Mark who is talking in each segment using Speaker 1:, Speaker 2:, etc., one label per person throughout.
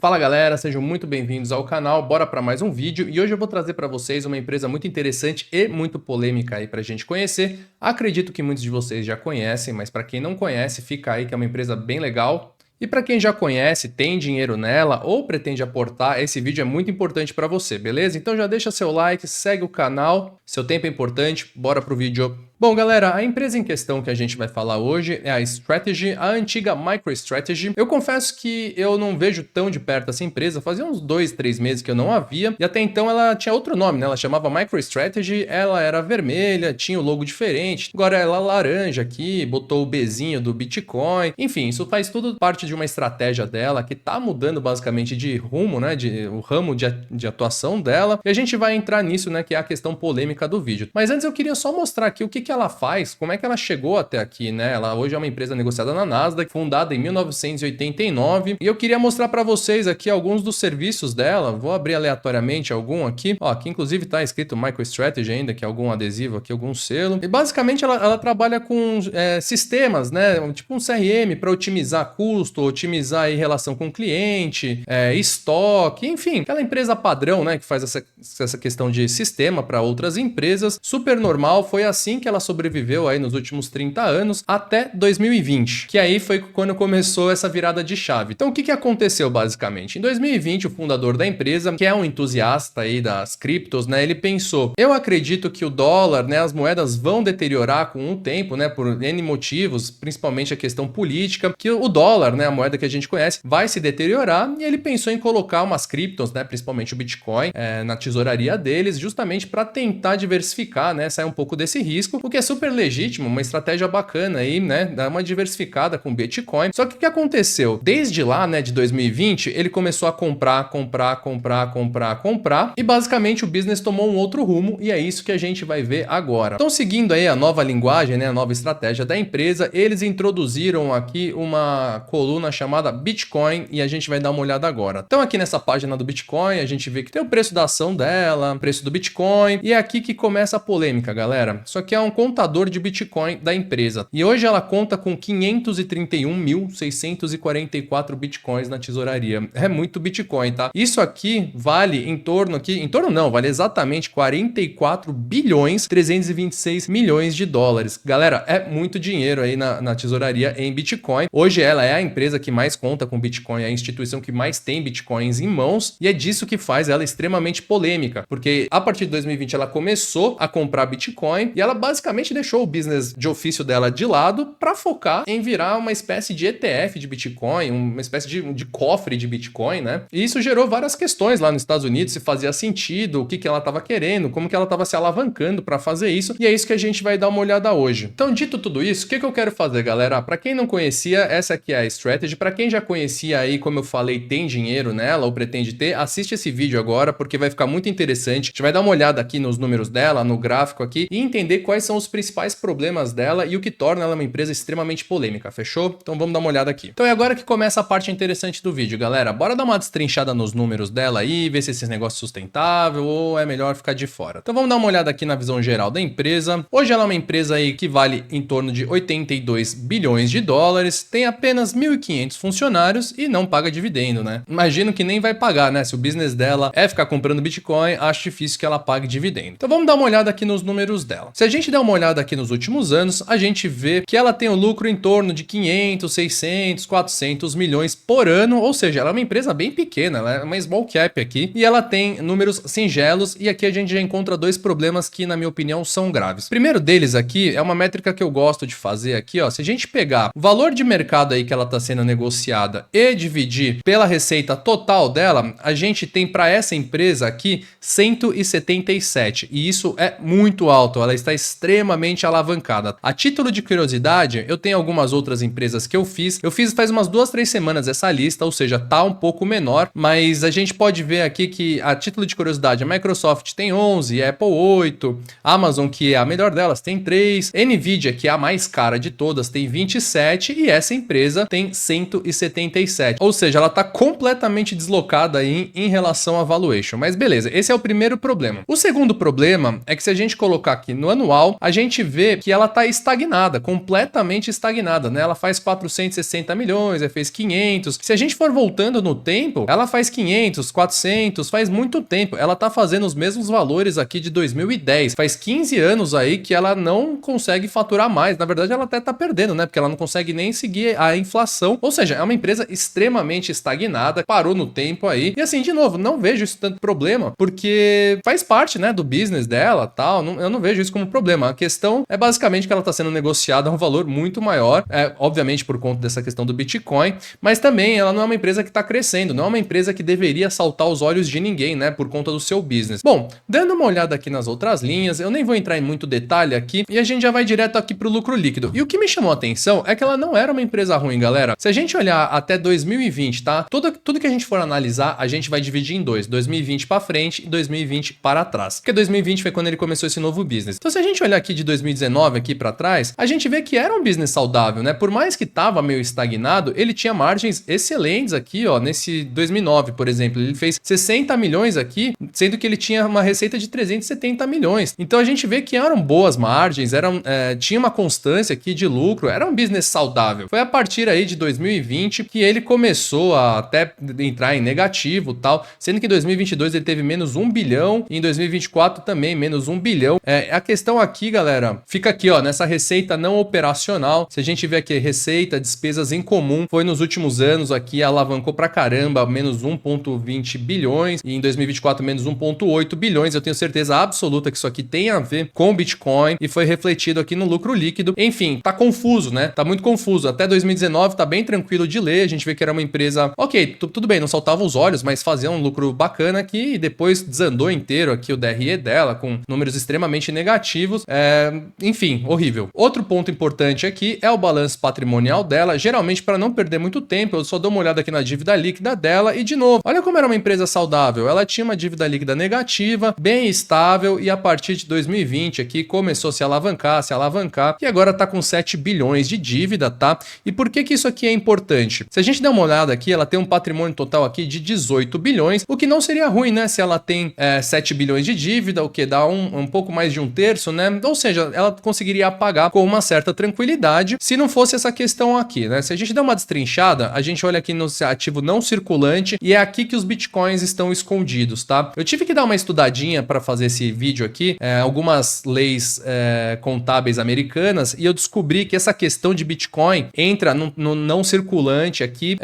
Speaker 1: Fala galera, sejam muito bem-vindos ao canal, bora para mais um vídeo e hoje eu vou trazer para vocês uma empresa muito interessante e muito polêmica aí para a gente conhecer. Acredito que muitos de vocês já conhecem, mas para quem não conhece, fica aí que é uma empresa bem legal. E para quem já conhece, tem dinheiro nela ou pretende aportar, esse vídeo é muito importante para você, beleza? Então já deixa seu like, segue o canal, seu tempo é importante, bora pro vídeo. Bom, galera, a empresa em questão que a gente vai falar hoje é a Strategy, a antiga MicroStrategy. Eu confesso que eu não vejo tão de perto essa empresa, fazia uns 2, 3 meses que eu não a via, e até então ela tinha outro nome, né? Ela chamava MicroStrategy, ela era vermelha, tinha o logo diferente, agora ela é laranja aqui, botou o Bzinho do Bitcoin, enfim, isso faz tudo parte de uma estratégia dela que tá mudando basicamente de rumo, né? O ramo de atuação dela, e a gente vai entrar nisso, né? Que é a questão polêmica do vídeo. Mas antes eu queria só mostrar aqui o que ela faz, como é que ela chegou até aqui, né? Ela hoje é uma empresa negociada na Nasdaq, fundada em 1989, e eu queria mostrar para vocês aqui alguns dos serviços dela. Vou abrir aleatoriamente algum aqui, ó, aqui inclusive tá escrito MicroStrategy ainda, que é algum adesivo aqui, algum selo. E basicamente ela trabalha com sistemas, né? Tipo um CRM para otimizar custo, otimizar aí relação com o cliente, estoque, enfim, aquela empresa padrão, né? Que faz essa questão de sistema para outras empresas. Super normal, foi assim que ela sobreviveu aí nos últimos 30 anos até 2020, que aí foi quando começou essa virada de chave. Então o que aconteceu basicamente? Em 2020, o fundador da empresa, que é um entusiasta aí das criptos, né, ele pensou: eu acredito que o dólar, né, as moedas vão deteriorar com o tempo, né, por N motivos, principalmente a questão política, que o dólar, né, a moeda que a gente conhece, vai se deteriorar, e ele pensou em colocar umas criptos, né, principalmente o Bitcoin, na tesouraria deles, justamente para tentar diversificar, né, sair um pouco desse risco, o que é super legítimo, uma estratégia bacana aí, né? Dar uma diversificada com Bitcoin. Só que o que aconteceu? Desde lá, né, de 2020, ele começou a comprar, e basicamente o business tomou um outro rumo, e é isso que a gente vai ver agora. Então, seguindo aí a nova linguagem, né, a nova estratégia da empresa, eles introduziram aqui uma coluna chamada Bitcoin, e a gente vai dar uma olhada agora. Então, aqui nessa página do Bitcoin, a gente vê que tem o preço da ação dela, o preço do Bitcoin, e é aqui que começa a polêmica, galera. Isso aqui é um contador de Bitcoin da empresa. E hoje ela conta com 531.644 Bitcoins na tesouraria. É muito Bitcoin, tá? Isso aqui vale vale exatamente 44 bilhões 326 milhões de dólares. Galera, é muito dinheiro aí na tesouraria em Bitcoin. Hoje ela é a empresa que mais conta com Bitcoin, é a instituição que mais tem Bitcoins em mãos, e é disso que faz ela extremamente polêmica, porque a partir de 2020 ela começou a comprar Bitcoin e ela basicamente deixou o business de ofício dela de lado para focar em virar uma espécie de ETF de Bitcoin, uma espécie de cofre de Bitcoin, né? E isso gerou várias questões lá nos Estados Unidos, se fazia sentido, o que ela estava querendo, como que ela estava se alavancando para fazer isso, e é isso que a gente vai dar uma olhada hoje. Então, dito tudo isso, o que eu quero fazer, galera? Para quem não conhecia, essa aqui é a Strategy. Para quem já conhecia aí, como eu falei, tem dinheiro nela ou pretende ter, assiste esse vídeo agora, porque vai ficar muito interessante. A gente vai dar uma olhada aqui nos números dela, no gráfico aqui, e entender quais são os principais problemas dela e o que torna ela uma empresa extremamente polêmica, fechou? Então vamos dar uma olhada aqui. Então é agora que começa a parte interessante do vídeo, galera. Bora dar uma destrinchada nos números dela aí, ver se esse negócio é sustentável ou é melhor ficar de fora. Então vamos dar uma olhada aqui na visão geral da empresa. Hoje ela é uma empresa aí que vale em torno de 82 bilhões de dólares, tem apenas 1.500 funcionários e não paga dividendo, né? Imagino que nem vai pagar, né? Se o business dela é ficar comprando Bitcoin, acho difícil que ela pague dividendo. Então vamos dar uma olhada aqui nos números dela. Se a gente der uma olhada aqui nos últimos anos, a gente vê que ela tem um lucro em torno de 500, 600, 400 milhões por ano, ou seja, ela é uma empresa bem pequena, ela é uma small cap aqui, e ela tem números singelos, e aqui a gente já encontra dois problemas que, na minha opinião, são graves. O primeiro deles aqui é uma métrica que eu gosto de fazer aqui, ó, se a gente pegar o valor de mercado aí que ela está sendo negociada e dividir pela receita total dela, a gente tem para essa empresa aqui 177, e isso é muito alto, ela está extremamente alavancada. A título de curiosidade, eu tenho algumas outras empresas que eu fiz faz umas 2, 3 semanas essa lista, ou seja, tá um pouco menor, mas a gente pode ver aqui que a título de curiosidade, a Microsoft tem 11, a Apple 8, a Amazon, que é a melhor delas, tem 3, Nvidia, que é a mais cara de todas, tem 27, e essa empresa tem 177, ou seja, ela tá completamente deslocada aí em relação à valuation. Mas beleza, esse é o primeiro problema. O segundo problema é que se a gente colocar aqui no anual, a gente vê que ela tá estagnada, completamente estagnada, né? Ela faz 460 milhões, aí fez 500. Se a gente for voltando no tempo, ela faz 500, 400, faz muito tempo. Ela tá fazendo os mesmos valores aqui de 2010. Faz 15 anos aí que ela não consegue faturar mais. Na verdade, ela até tá perdendo, né? Porque ela não consegue nem seguir a inflação. Ou seja, é uma empresa extremamente estagnada, parou no tempo aí. E assim, de novo, não vejo isso tanto problema, porque faz parte, né, do business dela, tal. Eu não vejo isso como problema. A questão é basicamente que ela tá sendo negociada a um valor muito maior, obviamente por conta dessa questão do Bitcoin, mas também ela não é uma empresa que tá crescendo, não é uma empresa que deveria saltar os olhos de ninguém, né, por conta do seu business. Bom, dando uma olhada aqui nas outras linhas, eu nem vou entrar em muito detalhe aqui, e a gente já vai direto aqui pro lucro líquido. E o que me chamou a atenção é que ela não era uma empresa ruim, galera. Se a gente olhar até 2020, tá? Tudo que a gente for analisar, a gente vai dividir em dois, 2020 para frente e 2020 para trás. Porque 2020 foi quando ele começou esse novo business. Então, se a gente olhar aqui de 2019 aqui para trás, a gente vê que era um business saudável, né? Por mais que tava meio estagnado, ele tinha margens excelentes aqui, ó, nesse 2009, por exemplo. Ele fez 60 milhões aqui, sendo que ele tinha uma receita de 370 milhões. Então, a gente vê que eram boas margens, tinha uma constância aqui de lucro, era um business saudável. Foi a partir aí de 2020 que ele começou a até entrar em negativo, tal, sendo que em 2022 ele teve menos 1 bilhão e em 2024 também menos 1 bilhão. A questão aqui, galera, fica aqui, ó, nessa receita não operacional. Se a gente vê aqui receita, despesas em comum, foi nos últimos anos aqui, alavancou pra caramba, menos 1,20 bilhões e em 2024 menos 1,8 bilhões. Eu tenho certeza absoluta que isso aqui tem a ver com o Bitcoin e foi refletido aqui no lucro líquido. Enfim, tá confuso, né? Tá muito confuso. Até 2019 tá bem tranquilo de ler, a gente vê que era uma empresa, ok, tudo bem, não saltava os olhos, mas fazia um lucro bacana aqui e depois desandou inteiro aqui o DRE dela com números extremamente negativos. Enfim, horrível. Outro ponto importante aqui é o balanço patrimonial dela. Geralmente, para não perder muito tempo, eu só dou uma olhada aqui na dívida líquida dela e, de novo, olha como era uma empresa saudável. Ela tinha uma dívida líquida negativa, bem estável e a partir de 2020 aqui começou a se alavancar e agora tá com 7 bilhões de dívida, tá? E por que isso aqui é importante? Se a gente der uma olhada aqui, ela tem um patrimônio total aqui de 18 bilhões, o que não seria ruim, né? Se ela tem 7 bilhões de dívida, o que dá um pouco mais de um terço, né? Ou seja, ela conseguiria pagar com uma certa tranquilidade se não fosse essa questão aqui, né? Se a gente der uma destrinchada, a gente olha aqui no ativo não circulante e é aqui que os bitcoins estão escondidos, tá? Eu tive que dar uma estudadinha para fazer esse vídeo aqui, algumas leis contábeis americanas, e eu descobri que essa questão de Bitcoin entra no não circulante aqui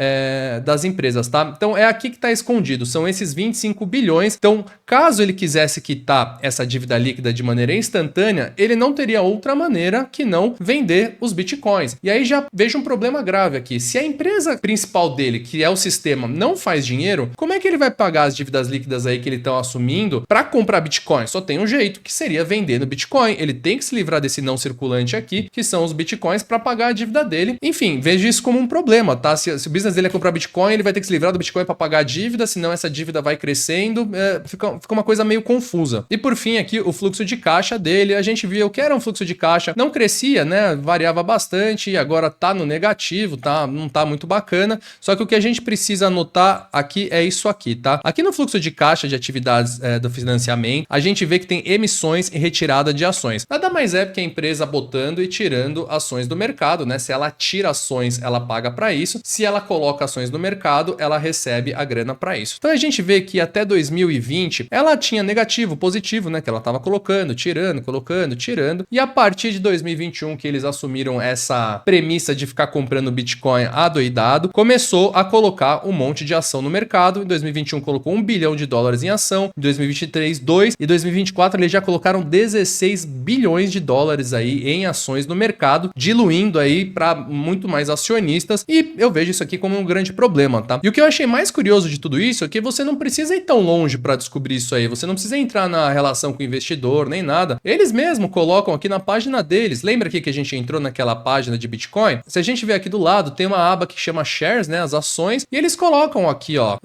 Speaker 1: das empresas, tá? Então é aqui que está escondido, são esses 25 bilhões. Então, caso ele quisesse quitar essa dívida líquida de maneira instantânea, ele não teria outra maneira que não vender os bitcoins. E aí já vejo um problema grave aqui. Se a empresa principal dele, que é o sistema, não faz dinheiro, como é que ele vai pagar as dívidas líquidas aí que ele está assumindo para comprar bitcoin? Só tem um jeito, que seria vendendo bitcoin. Ele tem que se livrar desse não circulante aqui, que são os bitcoins, para pagar a dívida dele. Enfim, vejo isso como um problema, tá? Se o business dele é comprar bitcoin, ele vai ter que se livrar do bitcoin para pagar a dívida, senão essa dívida vai crescendo, fica uma coisa meio confusa. E por fim aqui, o fluxo de caixa dele, a gente viu que era um fluxo de caixa, não crescia, né? Variava bastante e agora tá no negativo, tá? Não tá muito bacana. Só que o que a gente precisa anotar aqui é isso aqui, tá? Aqui no fluxo de caixa de atividades do financiamento, a gente vê que tem emissões e retirada de ações. Nada mais é que a empresa botando e tirando ações do mercado, né? Se ela tira ações, ela paga para isso. Se ela coloca ações no mercado, ela recebe a grana para isso. Então a gente vê que até 2020 ela tinha negativo, positivo, né? Que ela estava colocando, tirando. E a partir de 2021 que eles assumiram essa premissa de ficar comprando Bitcoin adoidado, começou a colocar um monte de ação no mercado. Em 2021 colocou $1 bilhão em ação, em 2023 2 e 2024 eles já colocaram 16 bilhões de dólares aí em ações no mercado, diluindo aí para muito mais acionistas, e eu vejo isso aqui como um grande problema, tá? E o que eu achei mais curioso de tudo isso é que você não precisa ir tão longe para descobrir isso aí, você não precisa entrar na relação com o investidor, nem nada. Eles mesmo colocam aqui na página deles. Lembra aqui que a gente entrou naquela página de Bitcoin? Se a gente ver aqui do lado, tem uma aba que chama Shares, né, as ações, e eles colocam aqui, ó,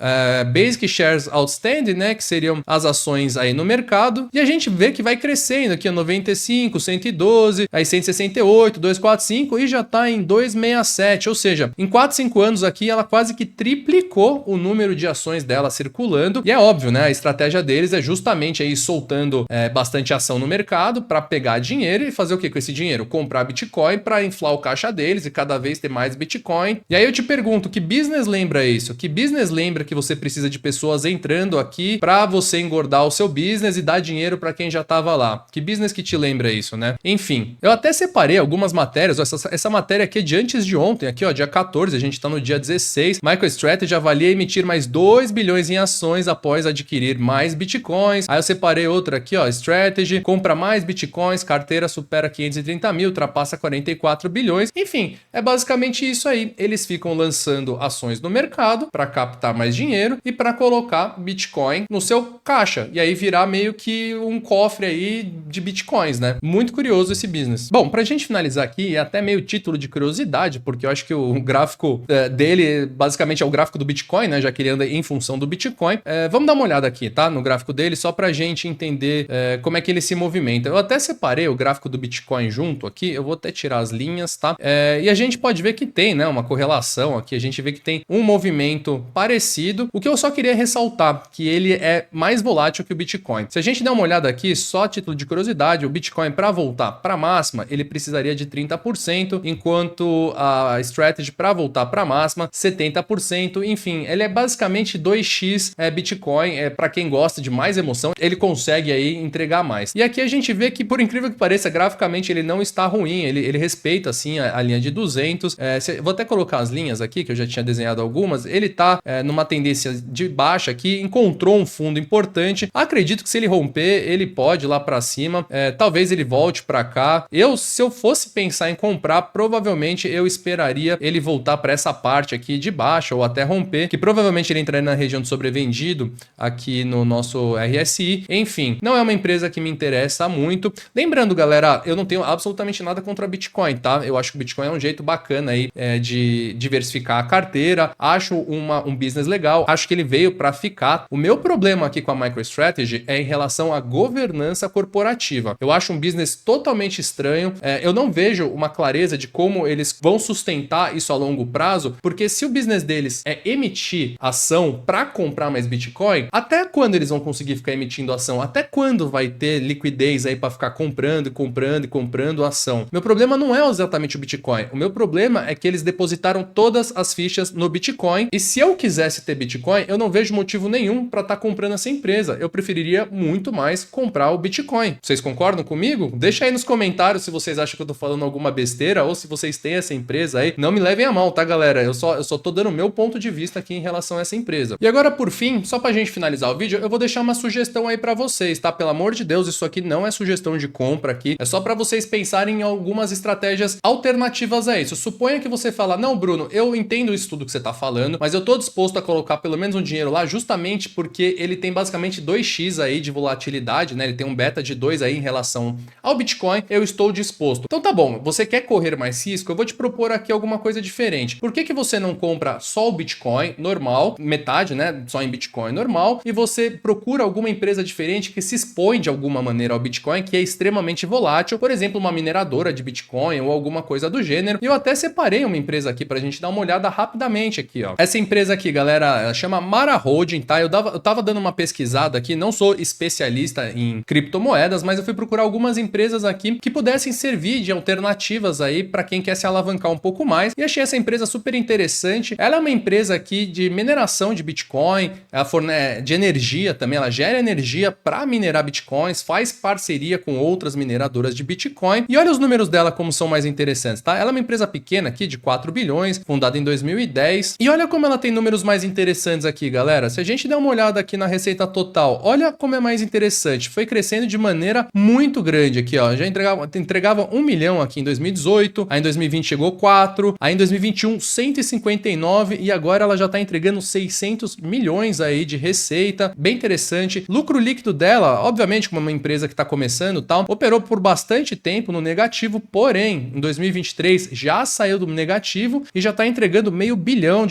Speaker 1: Basic Shares Outstanding, né, que seriam as ações aí no mercado, e a gente vê que vai crescendo aqui, ó, 95, 112, aí 168, 245 e já tá em 267, ou seja, em 4, 5 anos aqui ela quase que triplicou o número de ações dela circulando, e é óbvio, né, a estratégia deles é justamente aí soltando bastante ação no mercado para para pegar dinheiro e fazer o que com esse dinheiro? Comprar Bitcoin para inflar o caixa deles e cada vez ter mais Bitcoin. E aí eu te pergunto, que business lembra isso? Que business lembra que você precisa de pessoas entrando aqui para você engordar o seu business e dar dinheiro para quem já estava lá? Que business que te lembra isso, né? Enfim, eu até separei algumas matérias. Essa matéria aqui é de antes de ontem, aqui ó, dia 14, a gente tá no dia 16. MicroStrategy avalia emitir mais 2 bilhões em ações após adquirir mais Bitcoins. Aí eu separei outra aqui, ó, Strategy, compra mais Bitcoins, carteira supera 530 mil, ultrapassa 44 bilhões. Enfim, é basicamente isso aí. Eles ficam lançando ações no mercado para captar mais dinheiro e para colocar Bitcoin no seu caixa. E aí virar meio que um cofre aí de Bitcoins, né? Muito curioso esse business. Bom, pra gente finalizar aqui, é até meio título de curiosidade, porque eu acho que o gráfico dele basicamente é o gráfico do Bitcoin, né? Já que ele anda em função do Bitcoin. Vamos dar uma olhada aqui, tá? No gráfico dele, só pra gente entender como é que ele se movimenta. Eu até separei o gráfico do Bitcoin junto aqui, eu vou até tirar as linhas, tá? E a gente pode ver que tem, né, uma correlação aqui, a gente vê que tem um movimento parecido. O que eu só queria ressaltar, que ele é mais volátil que o Bitcoin. Se a gente der uma olhada aqui, só a título de curiosidade, o Bitcoin para voltar para máxima, ele precisaria de 30%, enquanto a Strategy para voltar para máxima, 70%. Enfim, ele é basicamente 2x Bitcoin. Para quem gosta de mais emoção, ele consegue aí entregar mais. E aqui a gente vê que, por incrível que pareça, graficamente ele não está ruim, ele respeita assim a linha de 200. Vou até colocar as linhas aqui, que eu já tinha desenhado algumas. Ele tá numa tendência de baixa aqui, encontrou um fundo importante. Acredito que se ele romper, ele pode ir lá para cima. Talvez ele volte para cá. Se eu fosse pensar em comprar, provavelmente eu esperaria ele voltar para essa parte aqui de baixa ou até romper, que provavelmente ele entraria na região de sobrevendido aqui no nosso RSI. Enfim, não é uma empresa que me interessa muito. Lembrando, galera, eu não tenho absolutamente nada contra Bitcoin, tá? Eu acho que o Bitcoin é um jeito bacana aí de diversificar a carteira. Acho um business legal. Acho que ele veio para ficar. O meu problema aqui com a MicroStrategy é em relação à governança corporativa. Eu acho um business totalmente estranho. Eu não vejo uma clareza de como eles vão sustentar isso a longo prazo, porque se o business deles é emitir ação para comprar mais Bitcoin, até quando eles vão conseguir ficar emitindo ação? Até quando vai ter liquidez aí para ficar comprando e comprando e comprando ação? Meu problema não é exatamente o Bitcoin. O meu problema é que eles depositaram todas as fichas no Bitcoin, e se eu quisesse ter Bitcoin, eu não vejo motivo nenhum para estar comprando essa empresa. Eu preferiria muito mais comprar o Bitcoin. Vocês concordam comigo? Deixa aí nos comentários se vocês acham que eu tô falando alguma besteira ou se vocês têm essa empresa aí. Não me levem a mal, tá, galera? Eu só tô dando o meu ponto de vista aqui em relação a essa empresa. E agora, por fim, só pra gente finalizar o vídeo, eu vou deixar uma sugestão aí pra vocês, tá? Pelo amor de Deus, isso aqui não é sugestão de compra aqui. É só pra vocês pensarem em algumas estratégias alternativas a isso. Suponha que você fala, não, Bruno, eu entendo isso tudo que você tá falando, mas eu tô disposto a colocar pelo menos um dinheiro lá justamente porque ele tem basicamente 2x aí de volatilidade, né? Ele tem um beta de 2 aí em relação ao Bitcoin. Eu estou disposto. Então tá bom, você quer correr mais risco? Eu vou te propor aqui alguma coisa diferente. Por que você não compra só o Bitcoin normal, metade, né? Só em Bitcoin normal, e você procura alguma empresa diferente que se expõe de alguma maneira ao Bitcoin, que é extremamente volátil, por exemplo, uma mineradora de Bitcoin ou alguma coisa do gênero. E eu até separei uma empresa aqui pra gente dar uma olhada rapidamente aqui, ó. Essa empresa aqui, galera, ela chama Mara Holding, tá? Eu tava dando uma pesquisada aqui, não sou especialista em criptomoedas, mas eu fui procurar algumas empresas aqui que pudessem servir de alternativas aí para quem quer se alavancar um pouco mais, e achei essa empresa super interessante. Ela é uma empresa aqui de mineração de Bitcoin, ela fornece de energia também, ela gera energia para minerar Bitcoins, faz parceria com outras mineradoras de Bitcoin, e olha os números dela como são mais interessantes, tá? Ela é uma empresa pequena aqui de 4 bilhões, fundada em 2010, e olha como ela tem números mais interessantes aqui, galera. Se a gente der uma olhada aqui na receita total, olha como é mais interessante, foi crescendo de maneira muito grande aqui, ó, já entregava 1 milhão aqui em 2018, aí em 2020 chegou 4, aí em 2021 159, e agora ela já tá entregando 600 milhões aí de receita, bem interessante. Lucro líquido dela, obviamente como uma empresa que tá começando, tal, operou por bastante tempo no negativo, porém em 2023 já saiu do negativo e já tá entregando $500 milhão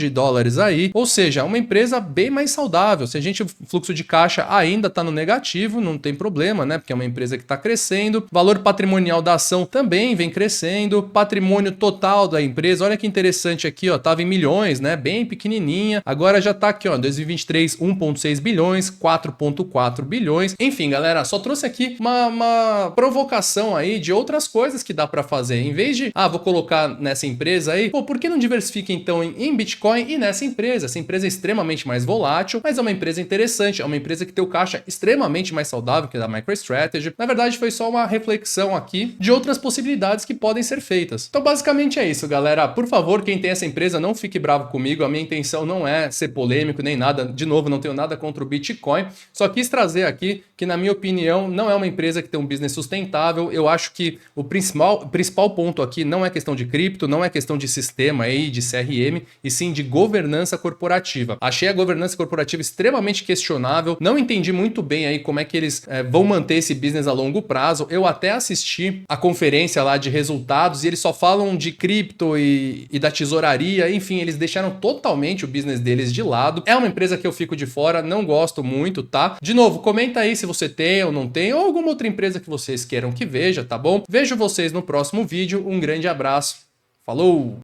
Speaker 1: aí, ou seja, uma empresa bem mais saudável. Se a gente, o fluxo de caixa ainda tá no negativo, não tem problema, né, porque é uma empresa que tá crescendo, valor patrimonial da ação também vem crescendo, patrimônio total da empresa, olha que interessante aqui, ó, tava em milhões, né, bem pequenininha, agora já tá aqui, ó, 2023, 1,6 bilhões, 4,4 bilhões, enfim, galera, só trouxe aqui uma provocação aí de outras coisas que dá para fazer. Em vez de, vou colocar nessa empresa aí, por que não diversifica então em Bitcoin e nessa empresa? Essa empresa é extremamente mais volátil, mas é uma empresa interessante, é uma empresa que tem o caixa extremamente mais saudável que a da MicroStrategy. Na verdade, foi só uma reflexão aqui de outras possibilidades que podem ser feitas. Então, basicamente é isso, galera. Por favor, quem tem essa empresa, não fique bravo comigo. A minha intenção não é ser polêmico nem nada. De novo, não tenho nada contra o Bitcoin. Só quis trazer aqui que, na minha opinião, não é uma empresa que tem um business sustentável. Eu acho que o principal ponto aqui não é questão de cripto, não é questão de sistema aí, de CRM, e sim de governança corporativa. Achei a governança corporativa extremamente questionável. Não entendi muito bem aí como é que eles vão manter esse business a longo prazo. Eu até assisti a conferência lá de resultados e eles só falam de cripto e da tesouraria. Enfim, eles deixaram totalmente o business deles de lado. É uma empresa que eu fico de fora, não gosto muito, tá? De novo, comenta aí se você tem ou não tem, ou alguma outra empresa que vocês queiram que veja, tá bom? Vejo vocês no próximo vídeo. Um grande abraço. Falou!